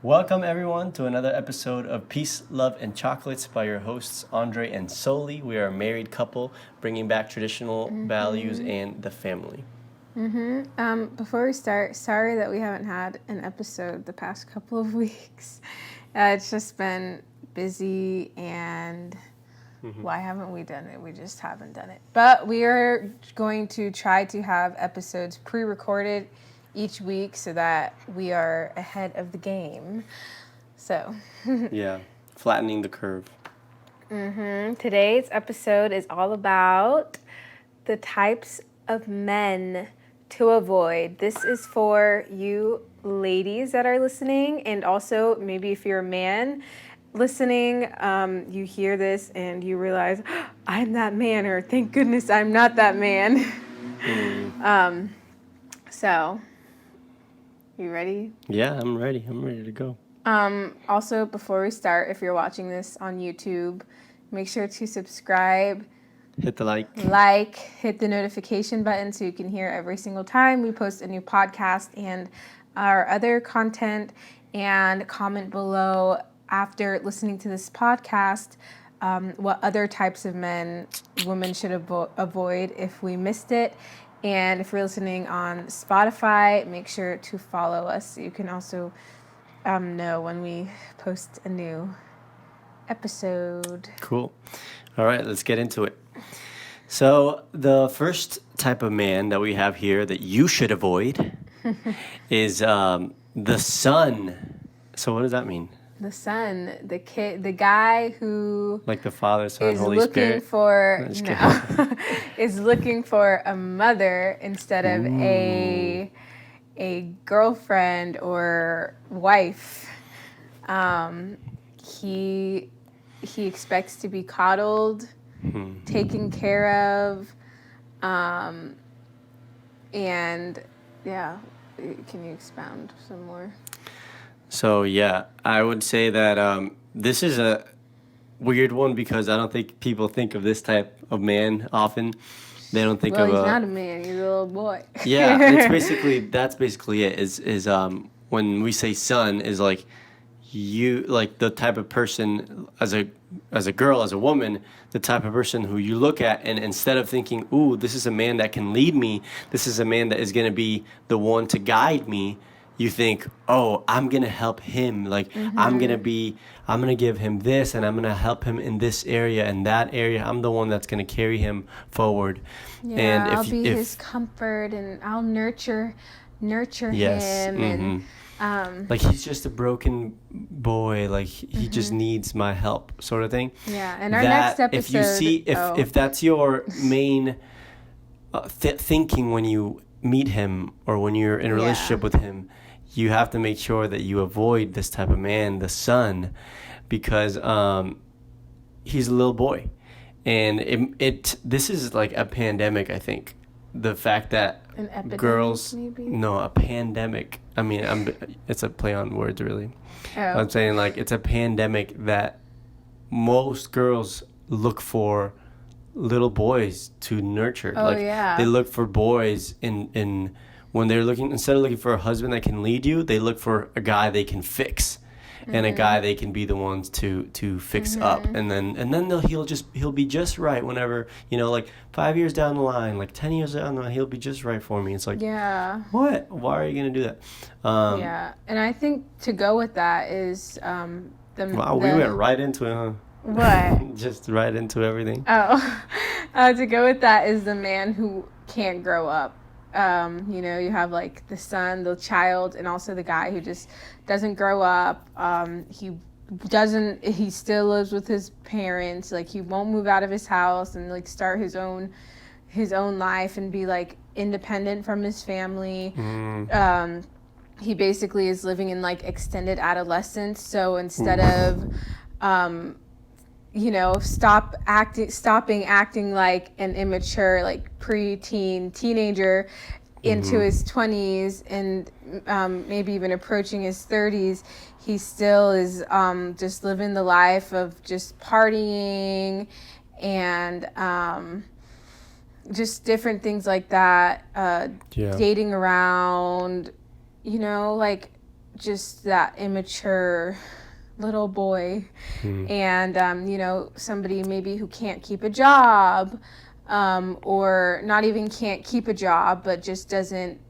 Welcome, everyone, to another episode of Peace, Love, and Chocolates by your hosts, Andre and Soli. We are a married couple bringing back traditional values and the family. Before we start, sorry that we haven't had an episode the past couple of weeks. It's just been busy, and why haven't we done it? We just haven't done it. But we are going to try to have episodes pre-recorded each week so that we are ahead of the game. So, Yeah, flattening the curve. Today's episode is all about the types of men to avoid. This is for you ladies that are listening, and also maybe if you're a man listening, you hear this and you realize, I'm that man, or thank goodness I'm not that man. So, you ready? Yeah, I'm ready. I'm ready to go. Also, before we start, if you're watching this on YouTube, make sure to subscribe, Hit the like. hit the notification button so you can hear every single time we post a new podcast and our other content, and comment below after listening to this podcast what other types of men women should avoid if we missed it. And if you're listening on Spotify, make sure to follow us so you can also know when we post a new episode. Cool. All right, let's get into it. So, the first type of man that we have here that you should avoid is the son. So, what does that mean? The son, the kid, the guy who Like the Father, Son, is Holy looking Spirit? for is looking for a mother instead of a girlfriend or wife. He expects to be coddled, taken care of, and yeah. Can you expound some more? So, yeah, I would say that this is a weird one because I don't think people think of this type of man often. They don't think Well, of he's not a man; he's a little boy. Yeah, that's basically it. Is when we say son is like you, like the type of person as a girl, as a woman, the type of person who you look at, and instead of thinking, ooh, this is a man that can lead me, this is a man that is going to be the one to guide me, you think, oh, I'm going to help him. Like, I'm going to give him this, and I'm going to help him in this area and that area. I'm the one that's going to carry him forward. Yeah, and I'll be his comfort, and I'll nurture him. And like, he's just a broken boy. Like, he just needs my help, sort of thing. Yeah, and our next episode. If you see, if that's your main thinking when you meet him or when you're in a relationship with him, you have to make sure that you avoid this type of man, the son, because he's a little boy, and this is like a pandemic. I think the fact that an epidemic, girls, maybe? No, a pandemic. I mean, it's a play on words, really. Oh. I'm saying, like, it's a pandemic that most girls look for little boys to nurture. Oh, yeah. They look for boys in when they're looking, instead of looking for a husband that can lead you, they look for a guy they can fix, and a guy they can be the ones to fix up, and then he'll be just right whenever, like 5 years down the line, like 10 years down the line, he'll be just right for me. It's like, yeah, what? Why are you gonna do that? Yeah, and I think to go with that is we went right into it, huh? What? Just right into everything. Oh, to go with that is the man who can't grow up. You have like the son, the child, and also the guy who just doesn't grow up. He still lives with his parents. Like, he won't move out of his house and like start his own life and be like independent from his family. He basically is living in like extended adolescence. So instead of stopping acting like an immature, like preteen, teenager into his 20s and maybe even approaching his 30s, he still is just living the life of just partying and just different things like that, dating around, like just that immature little boy, and somebody maybe who can't keep a job, or not even can't keep a job, but just doesn't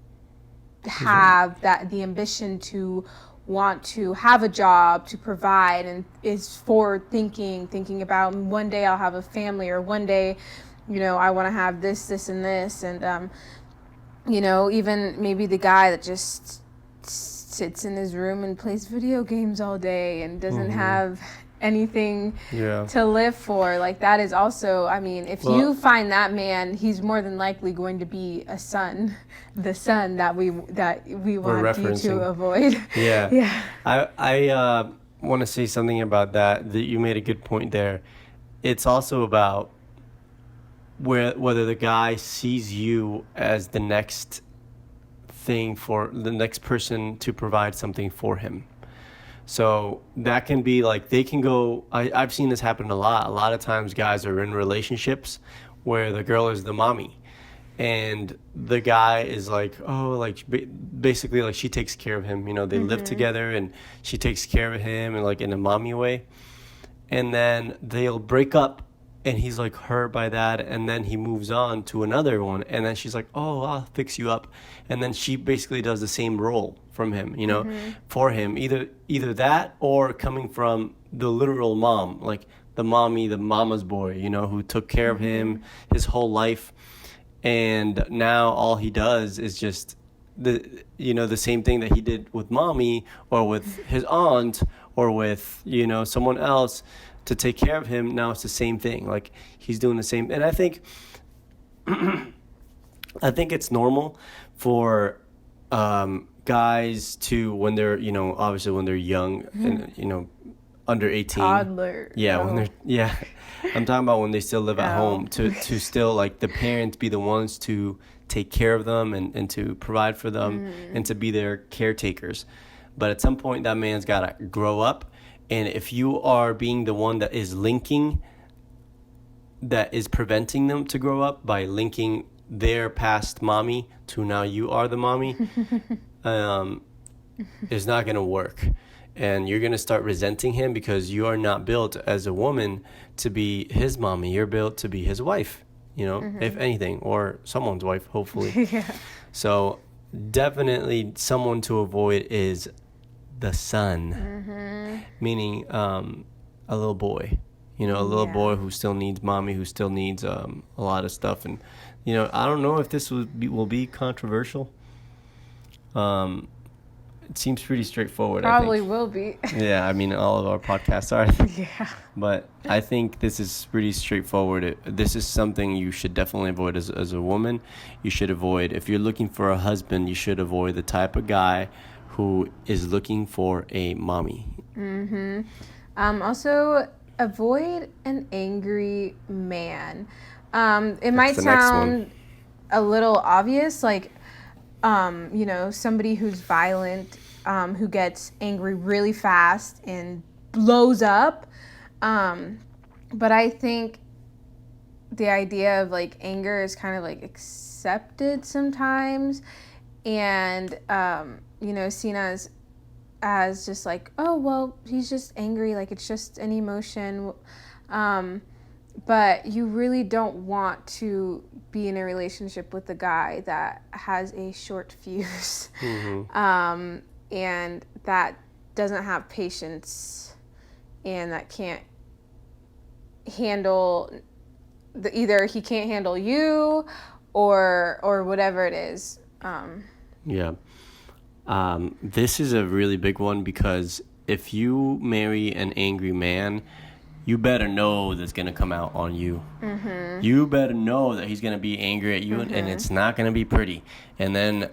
have the ambition to want to have a job, to provide, and is forward thinking about one day I'll have a family, or one day, I want to have this, and this, and even maybe the guy that just sits in his room and plays video games all day and doesn't have anything to live for. Like, that is also, if you find that man, he's more than likely going to be the son that we want you to avoid. Yeah. I want to say something about that you made a good point there. It's also about whether the guy sees you as the next thing, for the next person to provide something for him. So that can be like, they can go, I've seen this happen a lot of times. Guys are in relationships where the girl is the mommy, and the guy is like, oh, like basically like she takes care of him, they live together and she takes care of him, and like in a mommy way. And then they'll break up, and he's like hurt by that, and then he moves on to another one, and then she's like, oh, I'll fix you up. And then she basically does the same role from him, for him, either that, or coming from the literal mom, like the mama's boy, who took care of him his whole life. And now all he does is just the same thing that he did with mommy, or with his aunt, or with, someone else to take care of him. Now it's the same thing. Like, he's doing the same. And I think it's normal for guys to, when they're, obviously when they're young and, under 18. Toddler. Yeah, I'm talking about when they still live at home, to still, like, the parents be the ones to take care of them and to provide for them and to be their caretakers. But at some point, that man's got to grow up. And if you are being the one that is preventing them to grow up by linking their past mommy to now you are the mommy, it's not going to work. And you're going to start resenting him, because you are not built as a woman to be his mommy. You're built to be his wife, if anything, or someone's wife, hopefully. So definitely someone to avoid is the son, meaning a little boy, a little boy who still needs mommy, who still needs a lot of stuff. And I don't know if this will be controversial. It seems pretty straightforward. Probably I think. Will be. Yeah, all of our podcasts are. Yeah. But I think this is pretty straightforward. This is something you should definitely avoid as a woman. You should avoid, if you're looking for a husband, you should avoid the type of guy who is looking for a mommy. Also, avoid an angry man. It might sound a little obvious, like, somebody who's violent, who gets angry really fast and blows up. But I think the idea of, like, anger is kind of, like, accepted sometimes, and seen as just like, oh, well, he's just angry, like, it's just an emotion. But you really don't want to be in a relationship with a guy that has a short fuse, and that doesn't have patience, and that can't handle either he can't handle you or whatever it is. This is a really big one, because if you marry an angry man, you better know that's going to come out on you. You better know that he's going to be angry at you, and it's not going to be pretty. And then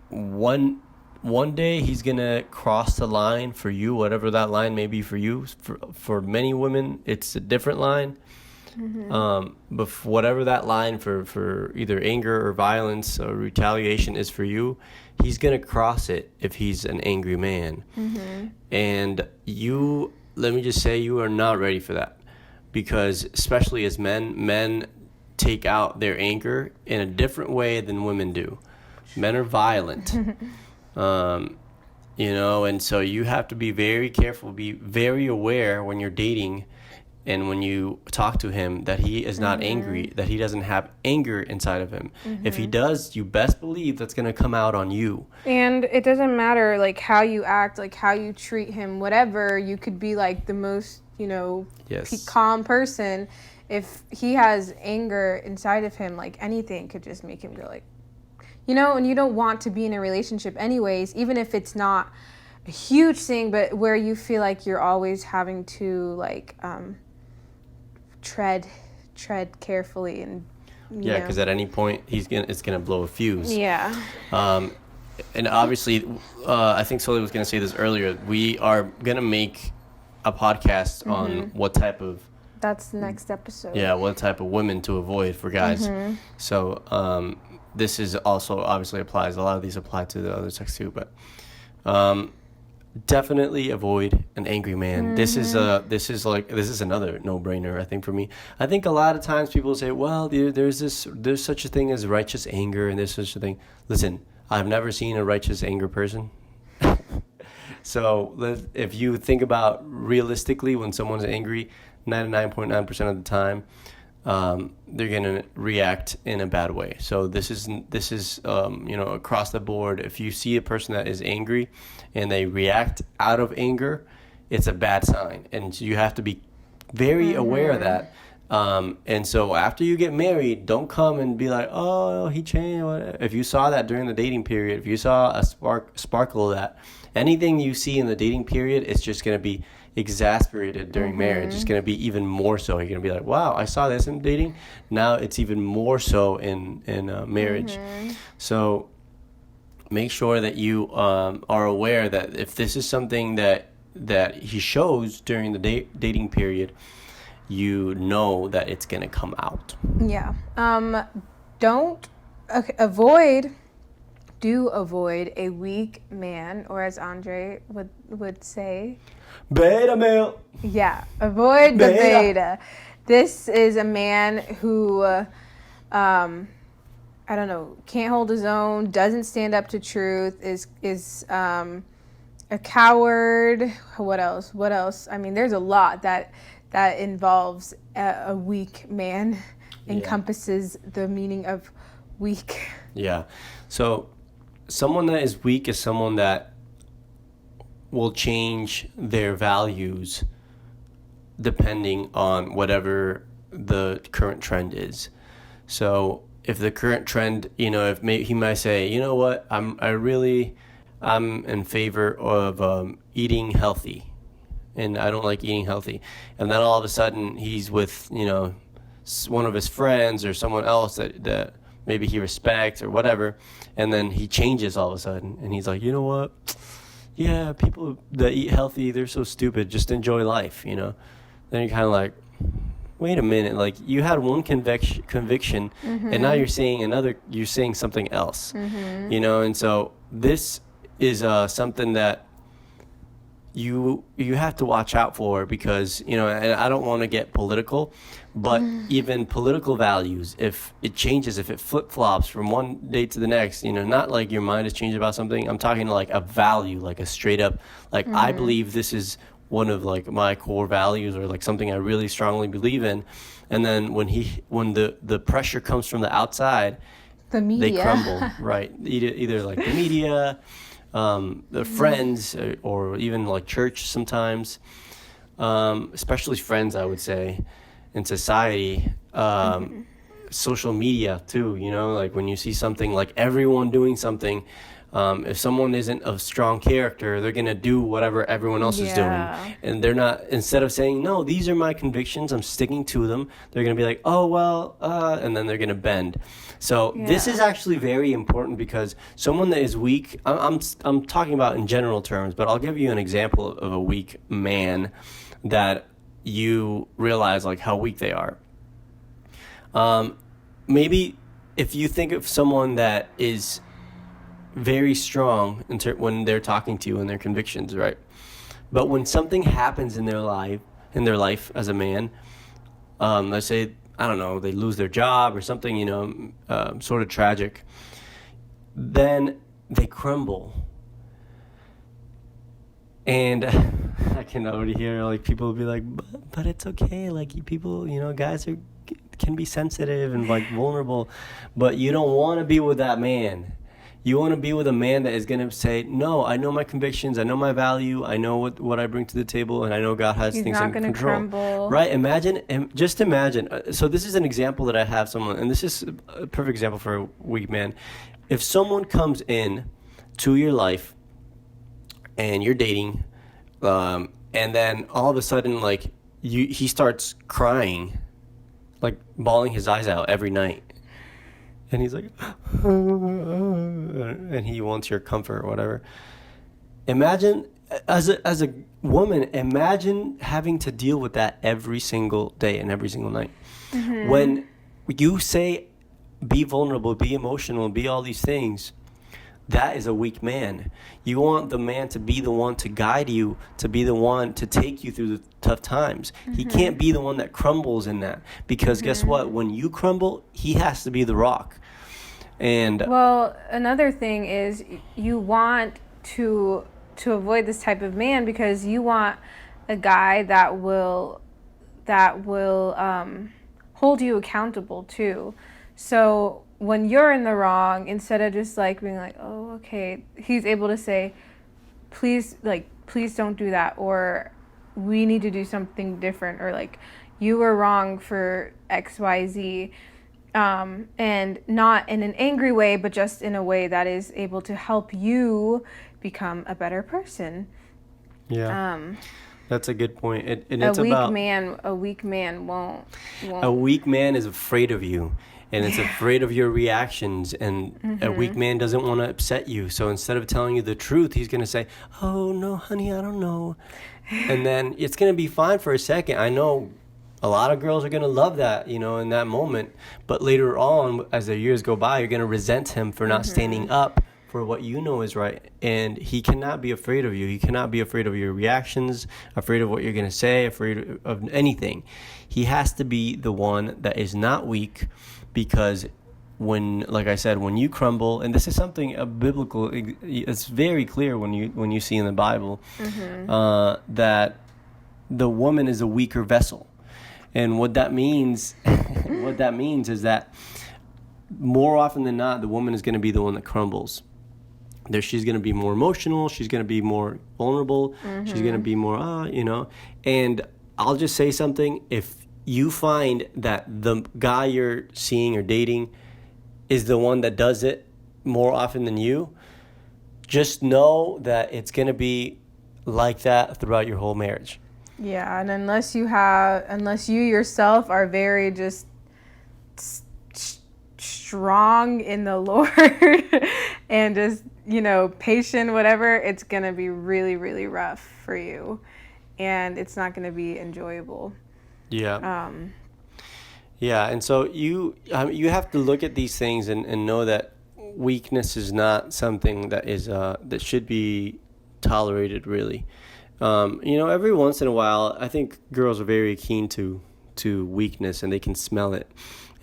one day he's going to cross the line for you, whatever that line may be for you. For many women, it's a different line. But whatever that line for either anger or violence or retaliation is for you, he's going to cross it if he's an angry man. And let me just say, you are not ready for that, because especially as men take out their anger in a different way than women do. Men are violent. you know, and so you have to be very careful, be very aware when you're dating and when you talk to him that he is not angry, that he doesn't have anger inside of him. If he does, you best believe that's going to come out on you. And it doesn't matter like how you act, like how you treat him, whatever. You could be like the most, Yes. calm person. If he has anger inside of him, like anything could just make him go like, and you don't want to be in a relationship anyways, even if it's not a huge thing, but where you feel like you're always having to like tread carefully and Yeah, because at any point it's gonna blow a fuse. Yeah. And obviously, I think Sully was gonna say this earlier. We are gonna make a podcast on what type of That's the next episode. what type of women to avoid for guys. So this is also obviously applies. A lot of these apply to the other sex too, but definitely avoid an angry man. This is another no-brainer, I think, for me. I think a lot of times people say, well, there's such a thing as righteous anger and there's such a thing. Listen, I've never seen a righteous anger person. So if you think about realistically when someone's angry, 99.9% of the time they're going to react in a bad way. So this is across the board. If you see a person that is angry and they react out of anger, it's a bad sign, and you have to be very aware of that. And so after you get married, don't come and be like, oh, he changed. If you saw that during the dating period, if you saw a sparkle of that, anything you see in the dating period, it's just going to be exasperated during marriage. It's going to be even more so. You're going to be like, wow, I saw this in dating. Now it's even more so in marriage. So make sure that you are aware that if this is something that he shows during the dating period, you know that it's going to come out. Yeah. Avoid a weak man, or as Andre would say, beta male. Yeah, avoid the beta. This is a man who, can't hold his own, doesn't stand up to truth, is a coward. What else? I mean, there's a lot that involves a weak man, encompasses the meaning of weak. Yeah. So someone that is weak is someone that will change their values depending on whatever the current trend is. So if the current trend, if he might say, you know what, I'm in favor of eating healthy, and I don't like eating healthy, and then all of a sudden he's with one of his friends or someone else that maybe he respects or whatever, and then he changes all of a sudden, and he's like, you know what? Yeah, people that eat healthy, they're so stupid. Just enjoy life, Then you're kind of like, wait a minute. Like, you had one conviction, and now you're saying something else, And so this is something that you have to watch out for, because and I don't want to get political, but even political values, if it changes, if it flip-flops from one day to the next, not like your mind has changed about something. I'm talking like a value, like a straight up, like I believe this is one of like my core values, or like something I really strongly believe in, and then when the pressure comes from the outside, the media, they crumble. Right, either like the media, the friends, or even like church sometimes, especially friends, I would say, in society, social media too, like when you see something, like everyone doing something, if someone isn't of strong character, they're going to do whatever everyone else is doing. And they're not, instead of saying, no, these are my convictions, I'm sticking to them, they're going to be like, oh, well, and then they're going to bend. So this is actually very important, because someone that is weak, I'm talking about in general terms, but I'll give you an example of a weak man that you realize like how weak they are. Maybe if you think of someone that is very strong when they're talking to you and their convictions, right? But when something happens in their life as a man, let's say, I don't know, they lose their job or something, sort of tragic, then they crumble. And I can already hear like people will be like, but it's okay. Like people, guys can be sensitive and like vulnerable, but you don't want to be with that man. You want to be with a man that is going to say, no, I know my convictions, I know my value, I know what I bring to the table, and I know God has He's things not in going to control. crumble. Right? Just imagine. So this is an example that I have someone, and this is a perfect example for a weak man. If someone comes in to your life and you're dating, and then all of a sudden, like, he starts crying, like bawling his eyes out every night. And he's like, and he wants your comfort or whatever. Imagine, as a woman, imagine having to deal with that every single day and every single night. Mm-hmm. When you say, be vulnerable, be emotional, be all these things, that is a weak man. You want the man to be the one to guide you, to be the one to take you through the tough times. Mm-hmm. He can't be the one that crumbles in that, because guess what? When you crumble, he has to be the rock. And well, another thing is you want to avoid this type of man because you want a guy that will hold you accountable too. So when you're in the wrong, instead of just like being like, oh, okay, he's able to say, please don't do that, or we need to do something different, or like, you were wrong for XYZ. And not in an angry way, but just in a way that is able to help you become a better person. Yeah, that's a good point. And a it's weak about man. A weak man won't. A weak man is afraid of you, and it's afraid of your reactions. And a weak man doesn't want to upset you. So instead of telling you the truth, he's gonna say, "Oh no, honey, I don't know," and then it's gonna be fine for a second. I know. A lot of girls are going to love that, in that moment. But later on, as the years go by, you're going to resent him for not standing up for what you know is right. And he cannot be afraid of you. He cannot be afraid of your reactions, afraid of what you're going to say, afraid of anything. He has to be the one that is not weak, because like I said, when you crumble, and this is something biblical, it's very clear when you see in the Bible, that the woman is a weaker vessel. And what that means is that more often than not, the woman is going to be the one that crumbles. She's going to be more emotional. She's going to be more vulnerable. She's going to be more, And I'll just say something. If you find that the guy you're seeing or dating is the one that does it more often than you, just know that it's going to be like that throughout your whole marriage. Yeah, and unless you yourself are very just strong in the Lord and just, patient, whatever, it's going to be really, really rough for you, and it's not going to be enjoyable. Yeah. Yeah, and so you have to look at these things and know that weakness is not something that is that should be tolerated, really. Every once in a while, I think girls are very keen to weakness, and they can smell it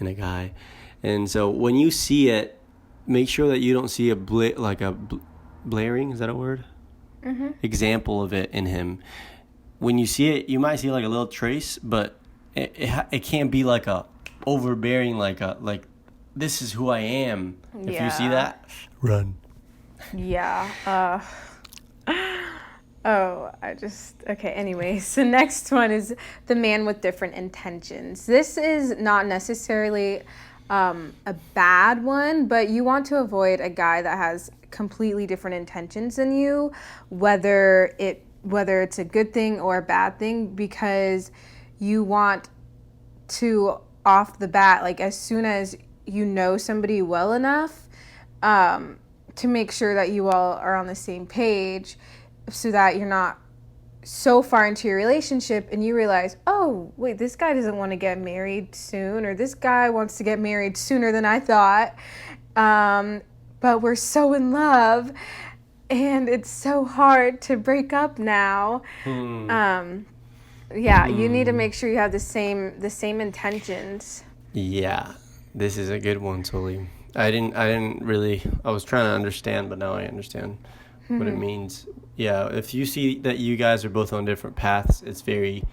in a guy. And so when you see it, make sure that you don't see a blaring, is that a word? Mm-hmm. Example of it in him. When you see it, you might see like a little trace, but it can't be like a overbearing, like this is who I am. Yeah. If you see that, run. Yeah. Okay, anyway, so next one is the man with different intentions. This is not necessarily a bad one, but you want to avoid a guy that has completely different intentions than you, whether it's a good thing or a bad thing, because you want to, off the bat, like as soon as you know somebody well enough, to make sure that you all are on the same page, so that you're not so far into your relationship and you realize, oh, wait, this guy doesn't want to get married soon, or this guy wants to get married sooner than I thought, but we're so in love and it's so hard to break up now. You need to make sure you have the same intentions. Yeah, this is a good one, Tully. I was trying to understand, but now I understand what it means. Yeah, if you see that you guys are both on different paths, it's very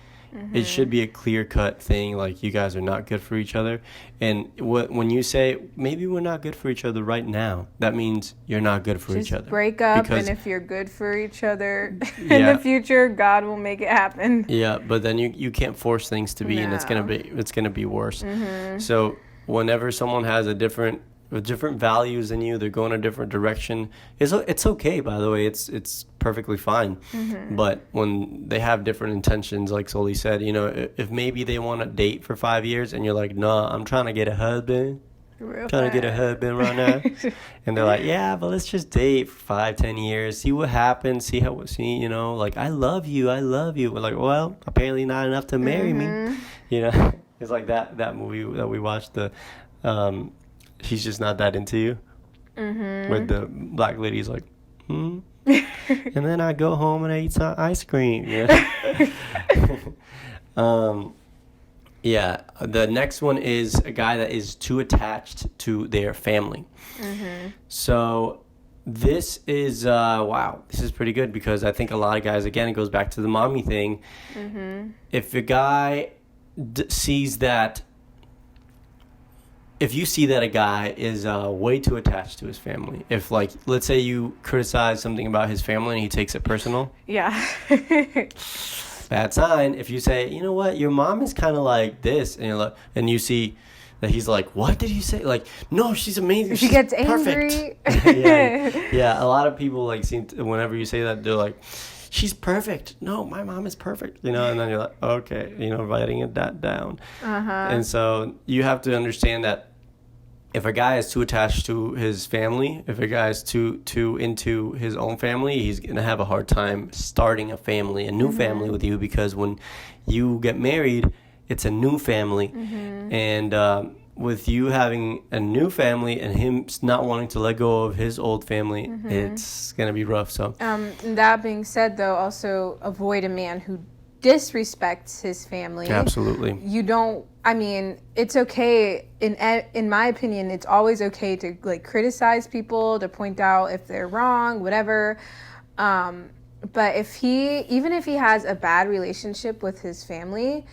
it should be a clear-cut thing, like you guys are not good for each other. And when you say maybe we're not good for each other right now, that means you're not good for each other. Just break up, because, and if you're good for each other in the future, God will make it happen. Yeah, but then you can't force things to be, and it's gonna be worse. So whenever someone has different values than you, they're going a different direction. It's okay, by the way. It's perfectly fine. But when they have different intentions, like Sully said, if maybe they want to date for 5 years and you're like, nah, I'm trying to get a husband. Right now. And they're like, yeah, but let's just date for 5-10 years, see what happens, like, I love you. We're like, well, apparently not enough to marry me. It's like that movie that we watched, He's Just Not That Into You, where the black lady's like, and then I go home and I eat some ice cream. The next one is a guy that is too attached to their family. So this is this is pretty good, because I think a lot of guys, again, it goes back to the mommy thing. If a guy sees that, if you see that a guy is way too attached to his family, if, like, let's say you criticize something about his family and he takes it personal. Yeah. Bad sign. If you say, you know what, your mom is kind of like this, and you're like, and you see that he's like, what did you say? Like, no, she's amazing. She gets angry. Yeah. A lot of people, like, whenever you say that, they're like, she's perfect. No, my mom is perfect. And then you're like, okay, writing that down. And so you have to understand that if a guy is too attached to his family, if a guy is too into his own family, he's going to have a hard time starting a new family with you, because when you get married, it's a new family. And with you having a new family and him not wanting to let go of his old family, it's going to be rough. So that being said, though, also avoid a man who disrespects his family. Absolutely. It's okay, in my opinion, it's always okay to, like, criticize people, to point out if they're wrong, whatever. But even if he has a bad relationship with his family,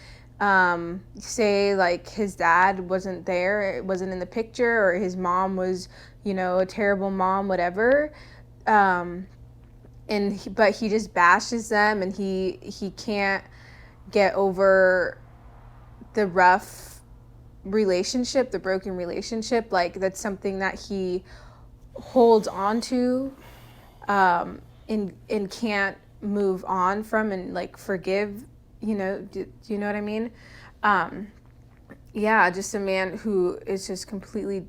say, like, his dad wasn't there, it wasn't in the picture, or his mom was, a terrible mom, whatever, but he just bashes them, and he can't get over the rough relationship, the broken relationship, like, that's something that he holds on to, and can't move on from, and, like, forgive. Do you know what I mean? Just a man who is just completely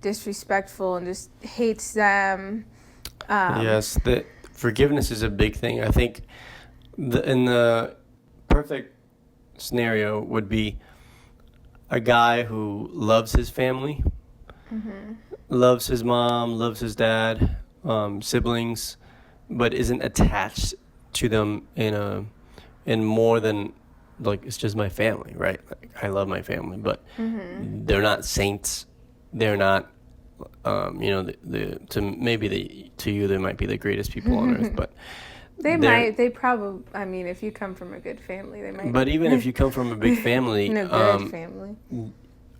disrespectful and just hates them. Yes, the forgiveness is a big thing. I think in the perfect scenario would be a guy who loves his family, loves his mom, loves his dad, siblings, but isn't attached to them in more than, like, it's just my family, right? Like, I love my family, but they're not saints. They're not, to you they might be the greatest people on earth, but they probably, if you come from a good family, they might. But even if you come from a big family, good family,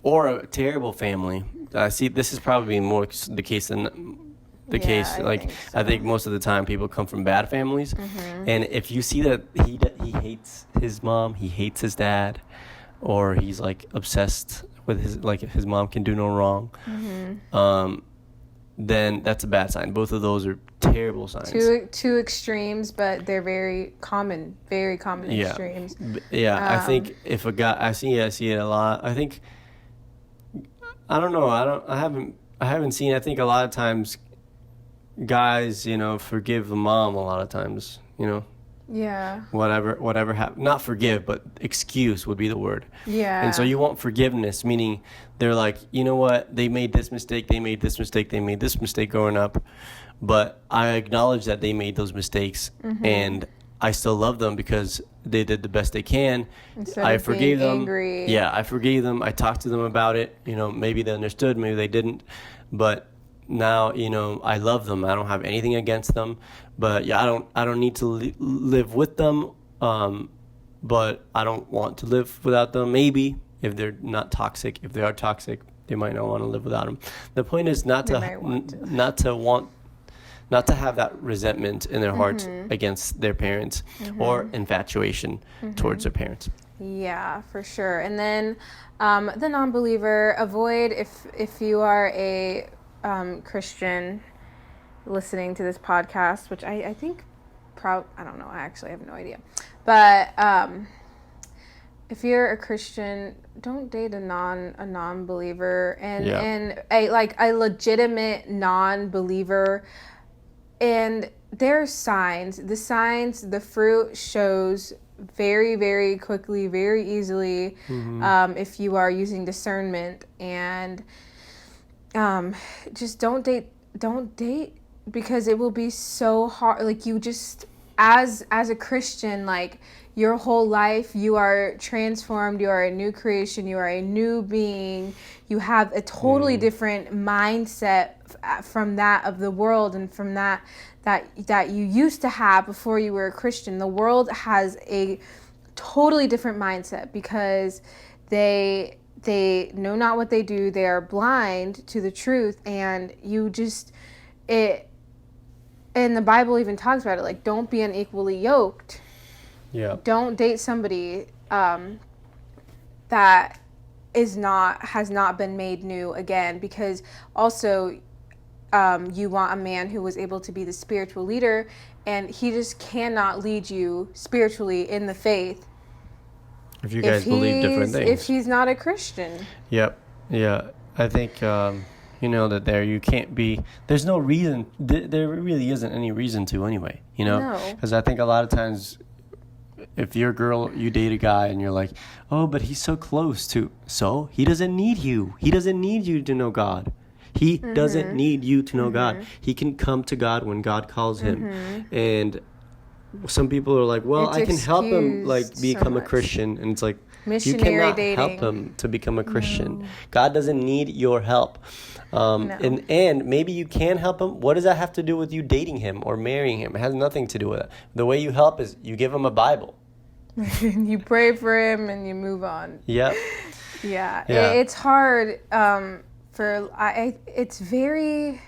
or a terrible family, I see this is probably more the case than the case. I think most of the time people come from bad families, and if you see that he hates his mom, he hates his dad, or he's, like, obsessed with if his mom can do no wrong, then that's a bad sign. Both of those are terrible signs. Two extremes, but they're very common extremes. I think if a guy, I see it a lot. I think, I don't know. I haven't seen. I think a lot of times guys, forgive the mom a lot of times, Yeah. Whatever happened. Not forgive, but excuse would be the word. Yeah. And so you want forgiveness, meaning they're like, you know what? They made this mistake. They made this mistake growing up. But I acknowledge that they made those mistakes. And I still love them because they did the best they can. I forgave them. Angry. Yeah, I forgave them. I talked to them about it. Maybe they understood, maybe they didn't. But now, I love them. I don't have anything against them, but yeah, I don't need to live with them. But I don't want to live without them. Maybe if they're not toxic. If they are toxic, they might not want to live without them. The point is not to not to have that resentment in their hearts against their parents or infatuation towards their parents. Yeah, for sure. And then the non-believer, avoid if you are a Christian listening to this podcast, which I think I don't know, I actually have no idea. But if you're a Christian, don't date a non-believer, and a legitimate non-believer. And there are signs. The fruit shows very, very quickly, very easily, if you are using discernment. And just don't date because it will be so hard. Like, you just, as a Christian, like, your whole life you are transformed, you are a new creation, you are a new being, you have a totally different mindset from that of the world and from that you used to have before you were a Christian. The world has a totally different mindset because they know not what they do. They are blind to the truth, and and the Bible even talks about it, like, don't be unequally yoked. Yeah. Don't date somebody that has not been made new again, because also you want a man who was able to be the spiritual leader, and he just cannot lead you spiritually in the faith if you guys believe different things. If he's not a Christian. Yep. Yeah. I think that there you can't be. There's no reason. There really isn't any reason to anyway. No. Because I think a lot of times, if you're a girl, you date a guy, and you're like, oh, but he's so close to. So he doesn't need you. He doesn't need you to know God. He doesn't need you to know God. He can come to God when God calls him. And some people are like, well, I can help him become a Christian. And it's like, you cannot help him to become a Christian. No. God doesn't need your help. No. And maybe you can help him. What does that have to do with you dating him or marrying him? It has nothing to do with it. The way you help is you give him a Bible. You pray for him and you move on. Yep. Yeah. It's hard. It's very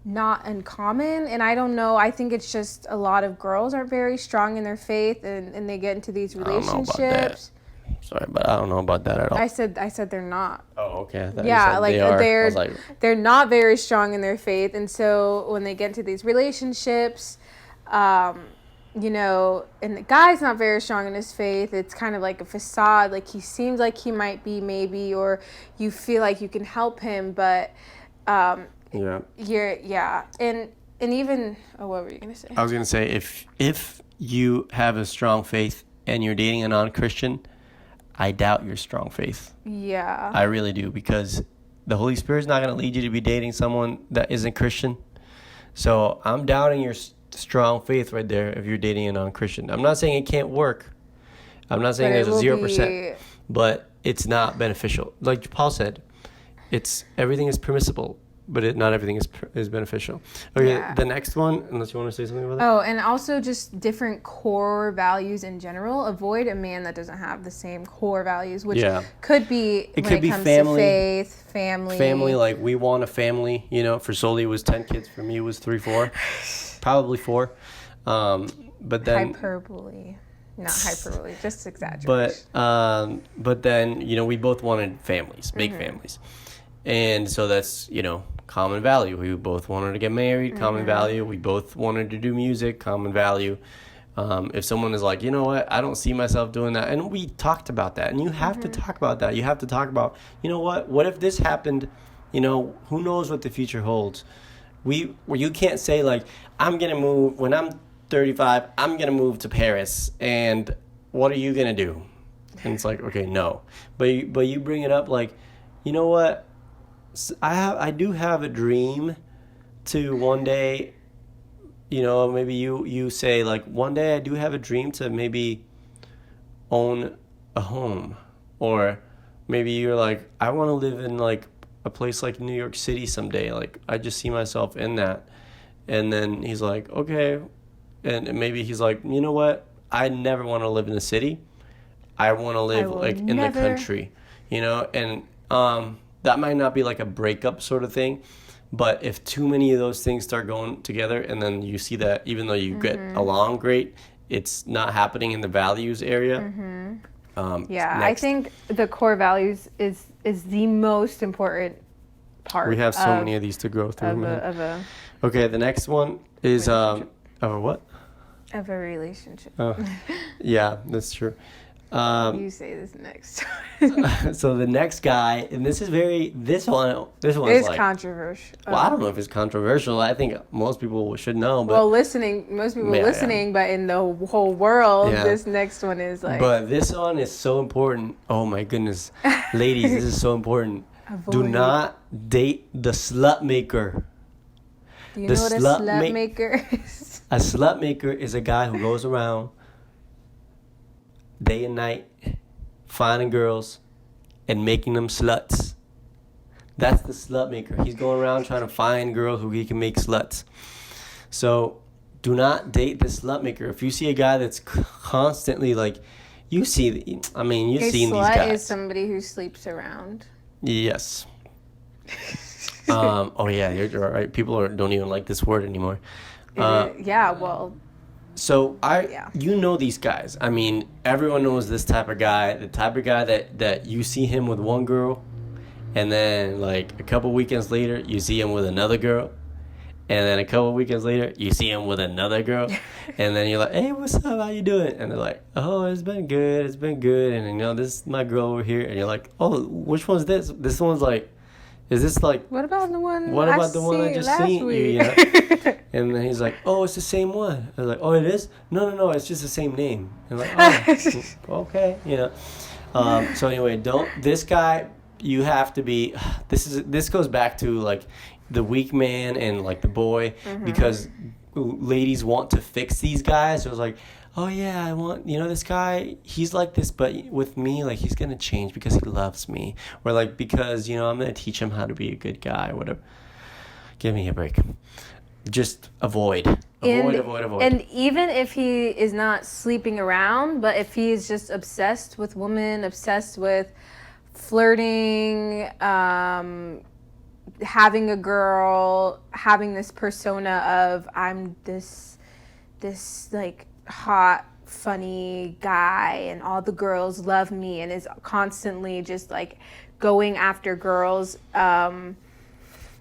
not uncommon, and I don't know, I think it's just a lot of girls are very strong in their faith, and they get into these relationships. Sorry, but I don't know about that at all. I said they're not. Oh, okay. Yeah, they're not very strong in their faith, and so when they get into these relationships, and the guy's not very strong in his faith, it's kind of like a facade, like he seems like he might be, maybe, or you feel like you can help him, but and even, what were you gonna say? I was gonna say, if you have a strong faith and you're dating a non-Christian, I doubt your strong faith. Yeah, I really do, because the Holy Spirit's not gonna lead you to be dating someone that isn't Christian. So I'm doubting your strong faith right there if you're dating a non-Christian. I'm not saying it can't work. I'm not saying there's a 0%, but it's not beneficial. Like Paul said, everything is permissible, but not everything is beneficial. Okay, yeah. The next one, unless you want to say something about that. Oh, and also just different core values in general. Avoid a man that doesn't have the same core values, which could be when it comes to faith, family. Family, like we want a family. For Soli it was 10 kids. For me it was 3, 4. Probably 4. But then hyperbole. Not hyperbole, just exaggeration. But then, we both wanted families, big families. And so that's, common value. We both wanted to get married, common value. We both wanted to do music, common value. If someone is like, you know what, I don't see myself doing that. And we talked about that. And you have to talk about that. You have to talk about, what if this happened? Who knows what the future holds? You can't say, like, I'm going to move, when I'm 35, I'm going to move to Paris. And what are you going to do? And it's like, okay, no. But you bring it up like, you know what? I do have a dream to one day, maybe you say, like, one day I do have a dream to maybe own a home. Or maybe you're like, I want to live in, like, a place like New York City someday. Like, I just see myself in that. And then he's like, okay. And maybe he's like, you know what? I never want to live in the city. I want to live like in the country, you know? And that might not be like a breakup sort of thing. But if too many of those things start going together, and then you see that even though you get along great, it's not happening in the values area. I think the core values is the most important part. We have so many of these to go through. Okay, the next one is of a what? Of a relationship. Oh, yeah, that's true. You say this next. So the next guy, and this one is like controversial. Well, I don't know if it's controversial. I think most people should know. But most people listening, but in the whole world, this next one is like. But this one is so important. Oh my goodness, ladies, this is so important. Do not date the slut maker. Do you know what a slut maker is? A slut maker is a guy who goes around day and night finding girls and making them sluts. That's the slut maker. He's going around trying to find girls who he can make sluts. So do not date the slut maker. If you see a guy that's constantly like, you've seen these guys. A slut is somebody who sleeps around. Yes. Oh yeah, you're right. People don't even like this word anymore. So you know these guys. I mean, everyone knows this type of guy. The type of guy that you see him with one girl, and then like a couple weekends later you see him with another girl, and then a couple weekends later you see him with another girl, and then you're like, hey, what's up? How you doing? And they're like, oh, it's been good. And you know, this is my girl over here, and you're like, oh, which one's this? This one's like. Is this like... What about the one I just seen you? You know? And then he's like, oh, it's the same one. I was like, oh, it is? No, it's just the same name. And I'm like, oh, okay, you know. So anyway, this guy, you have to be... This goes back to like the weak man and like the boy, because ladies want to fix these guys. So it's like, oh yeah, I want, you know, this guy, he's like this, but with me, like, he's going to change because he loves me. Or like, because, you know, I'm going to teach him how to be a good guy or whatever. Give me a break. Just avoid. And even if he is not sleeping around, but if he's just obsessed with women, obsessed with flirting, having a girl, having this persona of, I'm this like, hot, funny guy and all the girls love me, and is constantly just like going after girls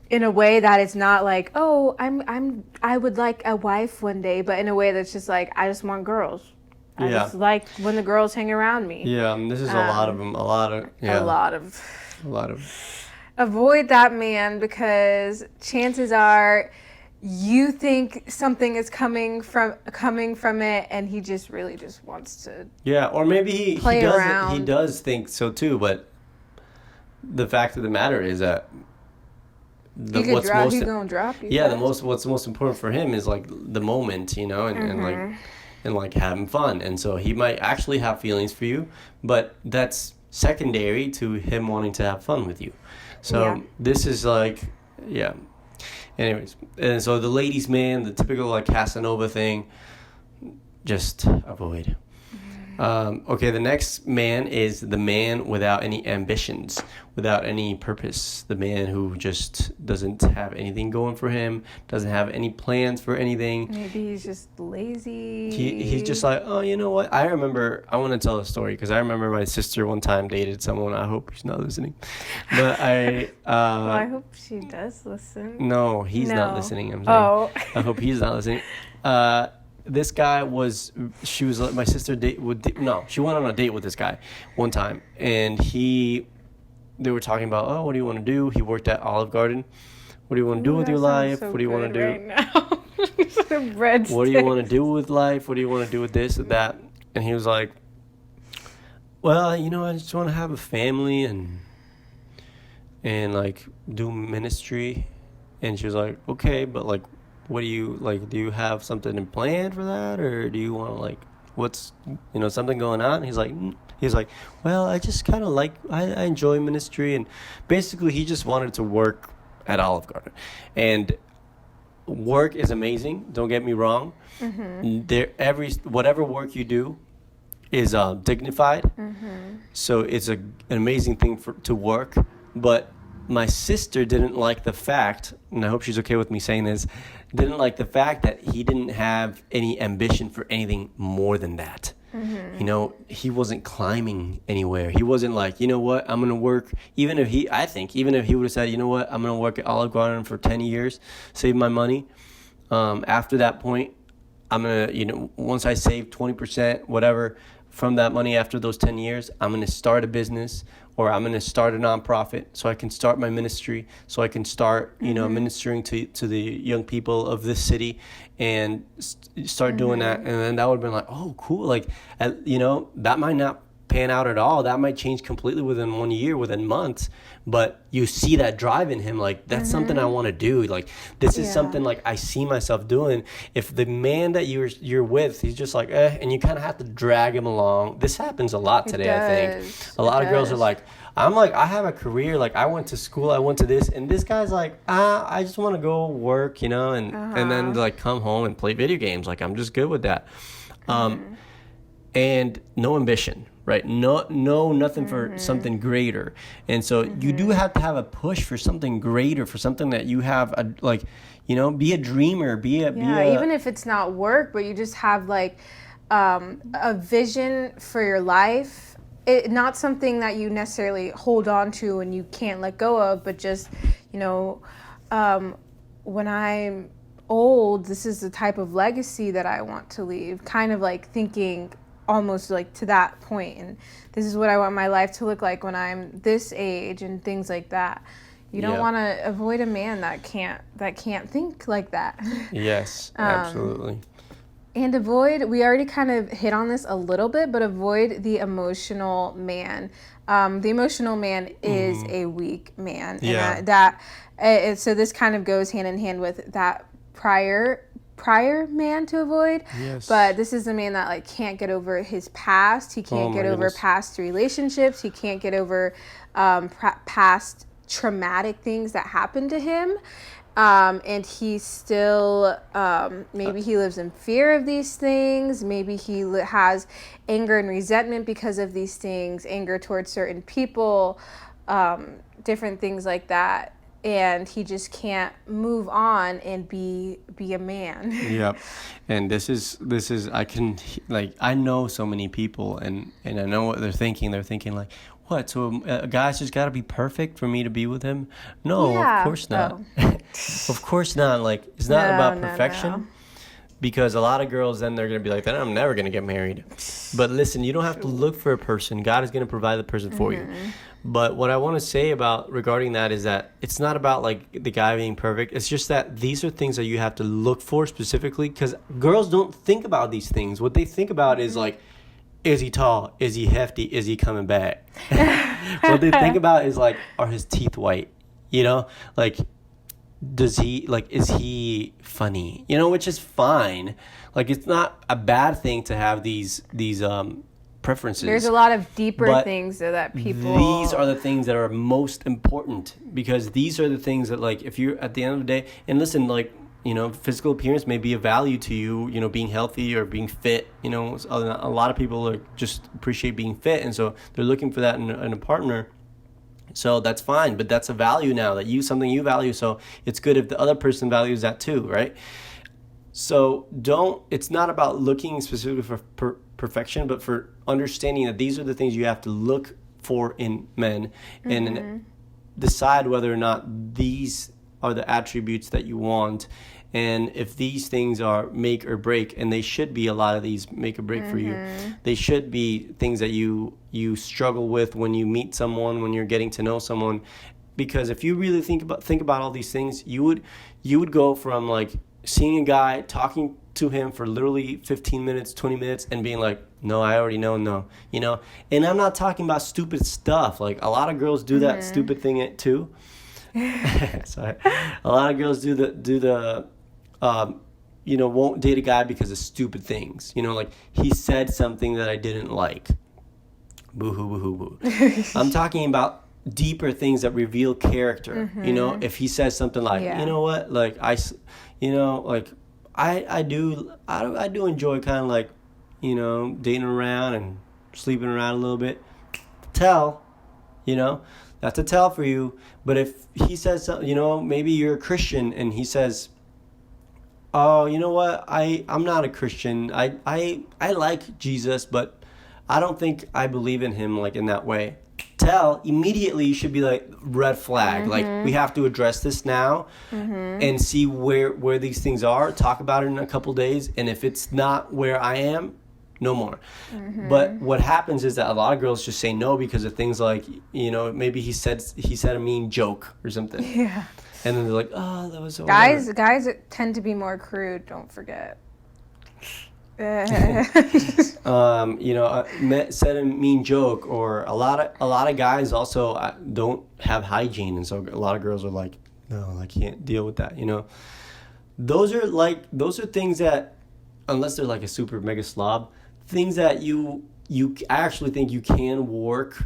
in a way that it's not like, oh, I would like a wife one day, but in a way that's just like, I just want girls. I just like when the girls hang around me. Yeah, this is a lot of them. A lot of. Avoid that man, because chances are you think something is coming from it, and he just really just wants to or maybe he does think so too, but the fact of the matter is that what's most important for him is like the moment, you know, and like having fun. And so he might actually have feelings for you, but that's secondary to him wanting to have fun with you. So this is like anyways, and so the ladies' man, the typical like Casanova thing, just avoid. Okay, the next man is the man without any ambitions, without any purpose. The man who just doesn't have anything going for him, doesn't have any plans for anything. Maybe he's just lazy. He's just like, oh, you know what? I want to tell a story, because I remember my sister one time dated someone. I hope she's not listening. But well, I hope she does listen. No, he's not listening. I'm saying. Oh. I hope he's not listening. This guy she went on a date with this guy one time, and they were talking about, oh, what do you want to do? He worked at Olive Garden. What do you want to do with your life? So what do you want to do? Right now. What do you want to do with life? What do you want to do with this or that? And he was like, well, you know, I just want to have a family and like do ministry. And she was like, okay, but like, what do you like? Do you have something in plan for that, or do you want to like what's something going on? He's like, well, I just kind of like I enjoy ministry, and basically he just wanted to work at Olive Garden, and work is amazing. Don't get me wrong. Whatever work you do is dignified. So it's an amazing thing to work. But my sister didn't like the fact, and I hope she's okay with me saying this, didn't like the fact that he didn't have any ambition for anything more than that. He wasn't climbing anywhere. He wasn't like, you know what, I'm going to work. Even if he would have said, you know what, I'm going to work at Olive Garden for 10 years, save my money. After that point, I'm going to, once I save 20%, whatever, from that money after those 10 years, I'm going to start a business, or I'm going to start a nonprofit so I can start my ministry, so I can start, ministering to the young people of this city, and start doing that. And then that would have been like, oh, cool. Like, that might not pan out at all. That might change completely within 1 year, within months. But you see that drive in him, like, that's something I want to do. Like, this is something, like, I see myself doing. If the man that you're with, he's just like, and you kind of have to drag him along. This happens a lot today, I think. A lot of girls are like, I have a career, like, I went to school, I went to this, and this guy's like, I just want to go work, and then, like, come home and play video games. Like, I'm just good with that. And no ambition. Right? Nothing for something greater. And so you do have to have a push for something greater, for something that you have, be a dreamer, even if it's not work, but you just have, like, a vision for your life. Not something that you necessarily hold on to and you can't let go of, but just, when I'm old, this is the type of legacy that I want to leave. Kind of like thinking almost like to that point, and this is what I want my life to look like when I'm this age, and things like that. You don't want to avoid a man that can't think like that. Yes, absolutely. And we already kind of hit on this a little bit, but avoid the emotional man. The emotional man is a weak man. And so this kind of goes hand in hand with that prior man to avoid. Yes. But this is a man that, like, can't get over his past. He can't get over past relationships. He can't get over past traumatic things that happened to him. And he still, maybe he lives in fear of these things. Maybe he has anger and resentment because of these things, anger towards certain people, different things like that. And he just can't move on and be a man. Yep. And this is I know so many people, and I know what they're thinking. They're thinking, like, what? So a guy's just got to be perfect for me to be with him? No, of course not. Of course not. Like, it's not about perfection. No. Because a lot of girls, then they're going to be like, then I'm never going to get married. But listen, you don't have to look for a person. God is going to provide the person for you. But what I want to say regarding that is that it's not about, like, the guy being perfect. It's just that these are things that you have to look for specifically, because girls don't think about these things. What they think about is, like, is he tall? Is he hefty? Is he coming back? What they think about is, like, are his teeth white? Like, is he funny? Which is fine. Like, it's not a bad thing to have these preferences. There's a lot of deeper things that people... These are the things that are most important, because these are the things that, like, if you're at the end of the day, and listen, like, physical appearance may be a value to you, being healthy or being fit. A lot of people just appreciate being fit, and so they're looking for that in a partner. So that's fine, but that's a value now, something you value. So it's good if the other person values that too, right? So it's not about looking specifically for perfection, but for understanding that these are the things you have to look for in men, and decide whether or not these are the attributes that you want. And if these things are make or break, and they should be, a lot of these make or break for you, they should be things that you struggle with when you meet someone, when you're getting to know someone. Because if you really think about all these things, you would go from, like, seeing a guy, talking to him for literally 15 minutes, 20 minutes, and being like, no, I already know, no. And I'm not talking about stupid stuff. Like, a lot of girls do that stupid thing too. Sorry. A lot of girls do the won't date a guy because of stupid things. Like he said something that I didn't like. Boo hoo, boo hoo, boo. I'm talking about deeper things that reveal character. If he says something like, you know what, like I do enjoy kind of like, dating around and sleeping around a little bit. Tell, that's a tell for you. But if he says something, maybe you're a Christian and he says, oh, you know what, I'm not a Christian. I like Jesus, but I don't think I believe in him like in that way. Tell immediately, you should be like red flag. Like we have to address this now and see where these things are. Talk about it in a couple days, and if it's not where I am, no more. But what happens is that a lot of girls just say no because of things like maybe he said a mean joke or something. Yeah. And then they're like, oh, that was so. Guys tend to be more crude. Don't forget. Said a mean joke, or a lot of guys also don't have hygiene, and so a lot of girls are like, no, I can't deal with that. Those are things that, unless they're like a super mega slob, things that you actually think you can work,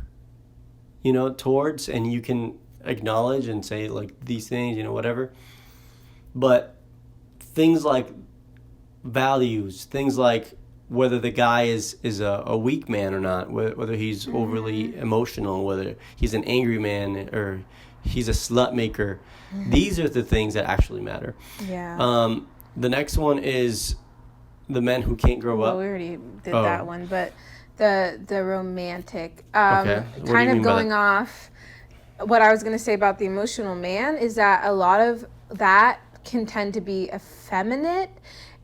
towards, and you can acknowledge and say like these things, whatever. But things like values, things like whether the guy is a weak man or not, whether he's overly emotional, whether he's an angry man or he's a slut maker. These are the things that actually matter. Yeah. The next one is the men who can't grow up. Well, we already did that one, but the romantic. Okay. Kind of going off what I was going to say about the emotional man is that a lot of that can tend to be effeminate,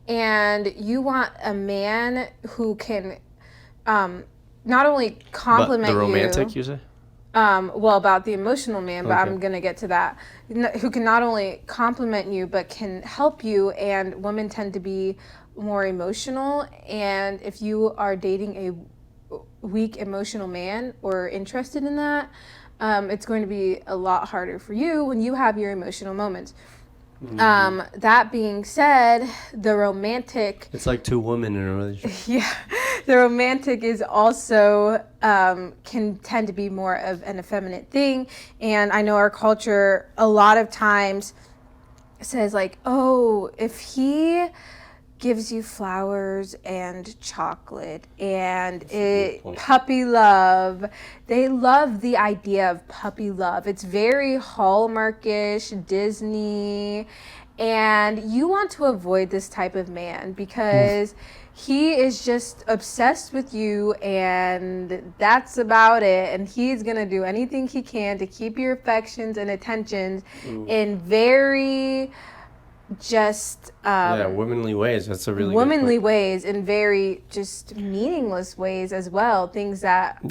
and you want a man who can not only compliment the romantic, you say? About the emotional man, but Okay. I'm going to get to that. Who can not only compliment you, but can help you, and women tend to be more emotional, and if you are dating a weak emotional man or interested in that, it's going to be a lot harder for you when you have your emotional moments. That being said, the romantic... It's like two women in a relationship. Yeah, the romantic is also can tend to be more of an effeminate thing. And I know our culture a lot of times says like, oh, if he gives you flowers and chocolate and puppy love. They love the idea of puppy love. It's very Hallmarkish, Disney, and you want to avoid this type of man because he is just obsessed with you and that's about it, and he's gonna do anything he can to keep your affections and attentions in very just womanly ways. That's a really womanly good point. ways, in very just meaningless ways as well. Things that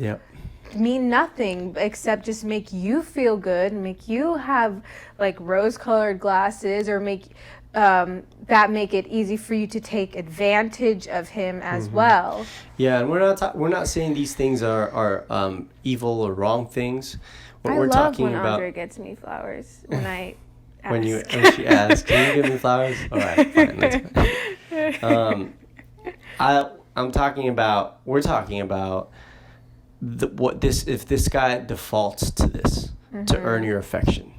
mean nothing except just make you feel good, make you have like rose-colored glasses, or make make it easy for you to take advantage of him as well. Yeah, and we're not saying these things are evil or wrong things. What I we're love talking when about Andre gets me flowers when I ask. when she asks, "Can you give me flowers?" All right, fine, that's fine. We're talking about if this guy defaults to this to earn your affection.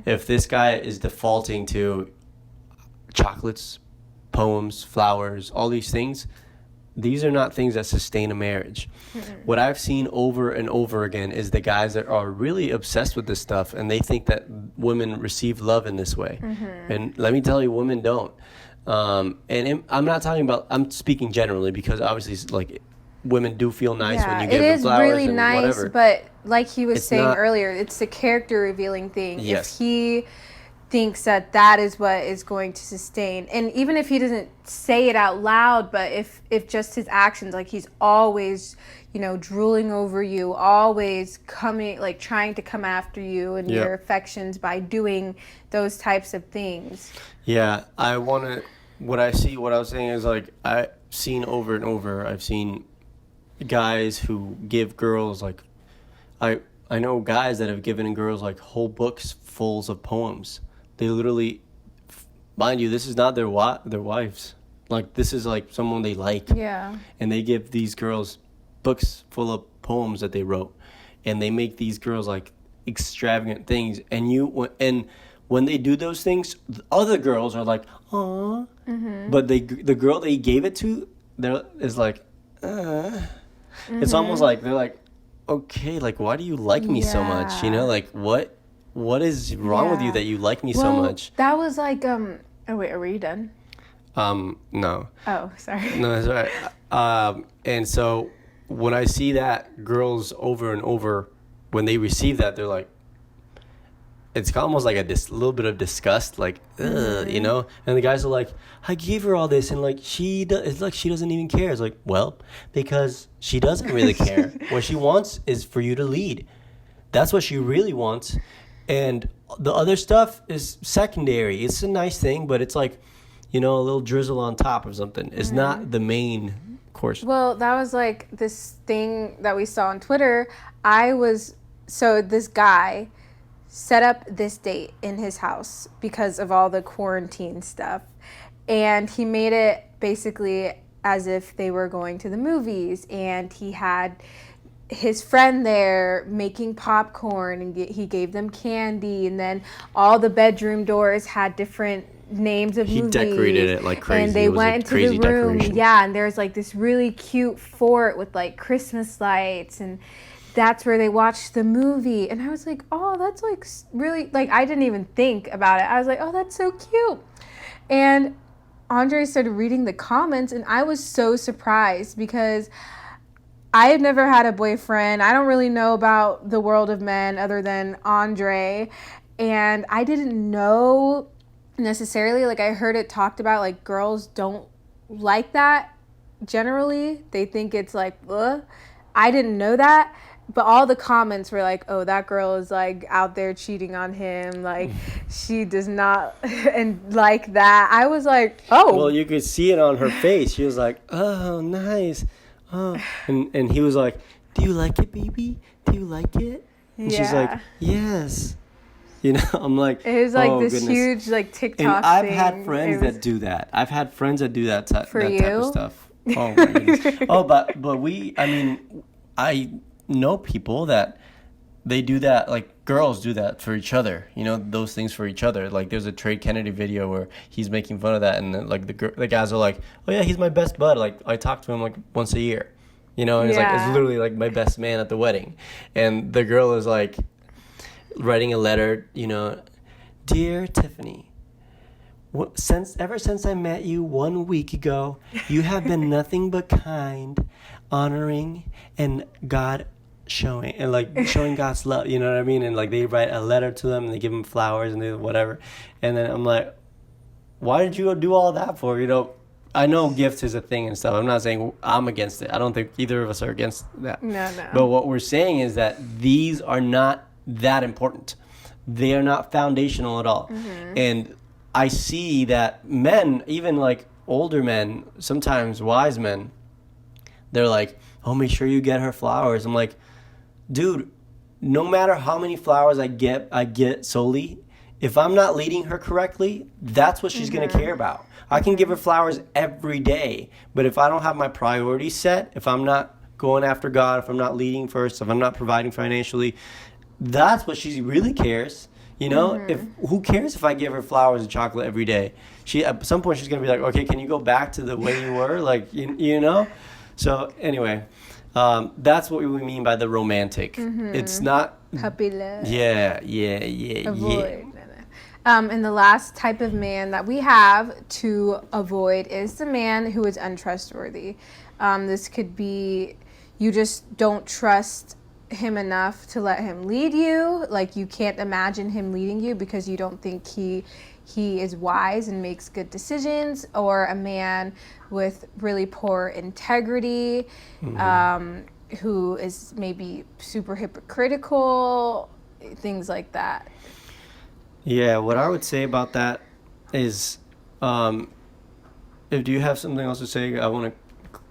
If this guy is defaulting to chocolates, poems, flowers, all these things, these are not things that sustain a marriage. What I've seen over and over again is the guys that are really obsessed with this stuff, and they think that women receive love in this way. And let me tell you, women don't. I'm speaking generally, because obviously like women do feel nice when you give them flowers. It is really and nice, whatever. but like he was saying not, earlier, it's a character revealing thing. Yes. If he thinks that is what is going to sustain, and even if he doesn't say it out loud, but if just his actions, like he's always drooling over you, always coming, like trying to come after you and your affections by doing those types of things. Yeah, what I was saying is, like, I've seen over and over, I've seen guys who give girls, like, I know guys that have given girls like whole books fulls of poems. They literally mind you, this is not their wives. Like, this is like someone they like. Yeah. And they give these girls books full of poems that they wrote, and they make these girls like extravagant things. And when they do those things, the other girls are like, "Aw," but the girl they gave it to, is like, It's almost like they're like, okay, like, why do you like me so much? You know, like, what is wrong with you that you like me so much? That was like, oh wait, were you done? No. Oh, sorry. No, that's all right. And so when I see that girls over and over, when they receive that, they're like, it's almost like a little bit of disgust, like, you know? And the guys are like, I gave her all this, and like, it's like she doesn't even care. It's like, well, because she doesn't really care. What she wants is for you to lead. That's what she really wants. And the other stuff is secondary. It's a nice thing, but it's like, you know, a little drizzle on top of something. It's not the main course. Well, that was like this thing that we saw on Twitter. So this guy set up this date in his house because of all the quarantine stuff. And he made it basically as if they were going to the movies, and he had his friend there making popcorn, and he gave them candy, and then all the bedroom doors had different names of movies. He decorated it like crazy. And they went into the room. Decoration. Yeah, and there's like this really cute fort with like Christmas lights, and that's where they watched the movie. And I was like, oh, that's like really, like, I didn't even think about it. I was like, oh, that's so cute. And Andre started reading the comments, and I was so surprised because I had never had a boyfriend. I don't really know about the world of men other than Andre. And I didn't know necessarily, like, I heard it talked about, like, girls don't like that generally. They think it's like, ugh. I didn't know that. But all the comments were like, oh, that girl is like out there cheating on him. Like, she does not and like that. I was like, oh. Well, you could see it on her face. She was like, oh, nice. Oh. And he was like, do you like it, baby? Do you like it? And she's like, yes. You know, I'm like, it was like this huge like TikTok and I've thing. had friends that do that. I've had friends that do that type of stuff. Oh, my goodness. Oh, but I know people that they do that, like girls do that for each other, you know, those things for each other. Like there's a Trey Kennedy video where he's making fun of that, and then, like the guys are like, oh yeah, he's my best bud, like I talk to him like once a year, you know, and it's like, it's literally like my best man at the wedding. And the girl is like writing a letter, you know, dear Tiffany, ever since I met you 1 week ago, you have been nothing but kind, honoring, and showing God's love, you know what I mean? And like they write a letter to them, and they give them flowers and they whatever. And then I'm like, why did you do all that for? You know, I know gifts is a thing and stuff. I'm not saying I'm against it. I don't think either of us are against that. No. But what we're saying is that these are not that important. They are not foundational at all. Mm-hmm. And I see that men, even like older men, sometimes wise men, they're like, oh, make sure you get her flowers. I'm like, dude, no matter how many flowers I get solely, if I'm not leading her correctly, that's what she's going to care about. I can give her flowers every day, but if I don't have my priorities set, if I'm not going after God, if I'm not leading first, if I'm not providing financially, that's what she really cares. You know, who cares if I give her flowers and chocolate every day? She at some point she's going to be like, okay, can you go back to the way you were? Like, you know? So anyway, that's what we mean by the romantic. It's not puppy love. Yeah. Avoid. And the last type of man that we have to avoid is the man who is untrustworthy. This could be you just don't trust him enough to let him lead you. Like you can't imagine him leading you because you don't think he is wise and makes good decisions, or a man with really poor integrity, who is maybe super hypocritical, things like that. Yeah, what I would say about that is, if do you have something else to say, I want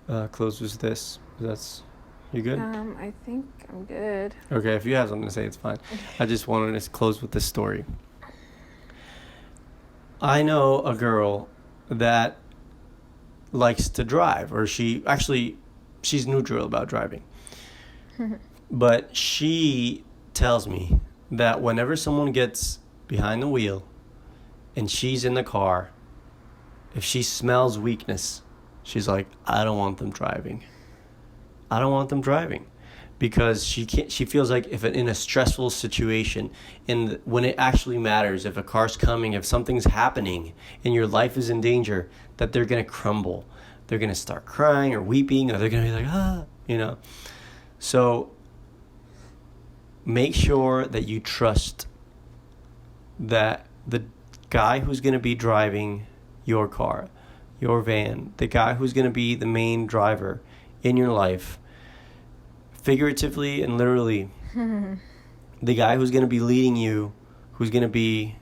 to close with this. You good? I think I'm good. Okay, if you have something to say, it's fine. I just wanted to close with this story. I know a girl that likes to drive, or she's neutral about driving. But she tells me that whenever someone gets behind the wheel and she's in the car, if she smells weakness, she's like, I don't want them driving. I don't want them driving. Because she feels like if in a stressful situation, and when it actually matters, if a car's coming, if something's happening and your life is in danger, that they're going to crumble. They're going to start crying or weeping, or they're going to be like, So make sure that you trust that the guy who's going to be driving your car, your van, the guy who's going to be the main driver in your life, figuratively and literally, the guy who's going to be leading you, who's going to be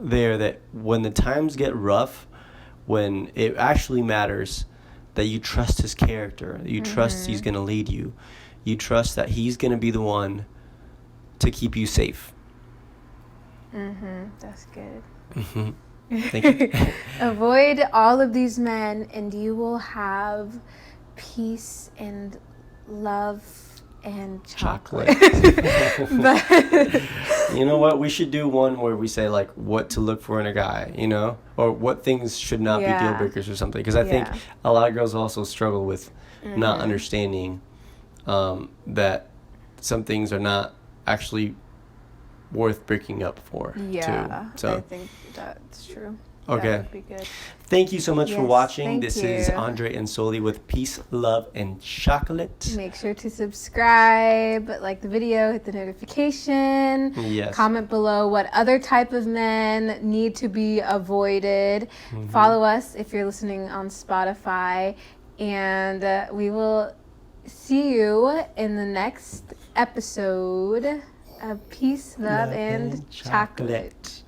there, that when the times get rough, when it actually matters, that you trust his character, that you trust he's going to lead you, you trust that he's going to be the one to keep you safe. That's good. Thank you. Avoid all of these men and you will have peace and love and chocolate. But you know what? We should do one where we say like what to look for in a guy, or what things should not be deal breakers or something. Because I think a lot of girls also struggle with not understanding that some things are not actually worth breaking up for. Yeah, too. So I think that's true. Okay. That would be good. Thank you so much for watching. This is you. Andre and Soli with Peace, Love, and Chocolate. Make sure to subscribe, like the video, hit the notification. Yes. Comment below what other type of men need to be avoided. Follow us if you're listening on Spotify. And we will see you in the next episode of Peace, Love, and Chocolate.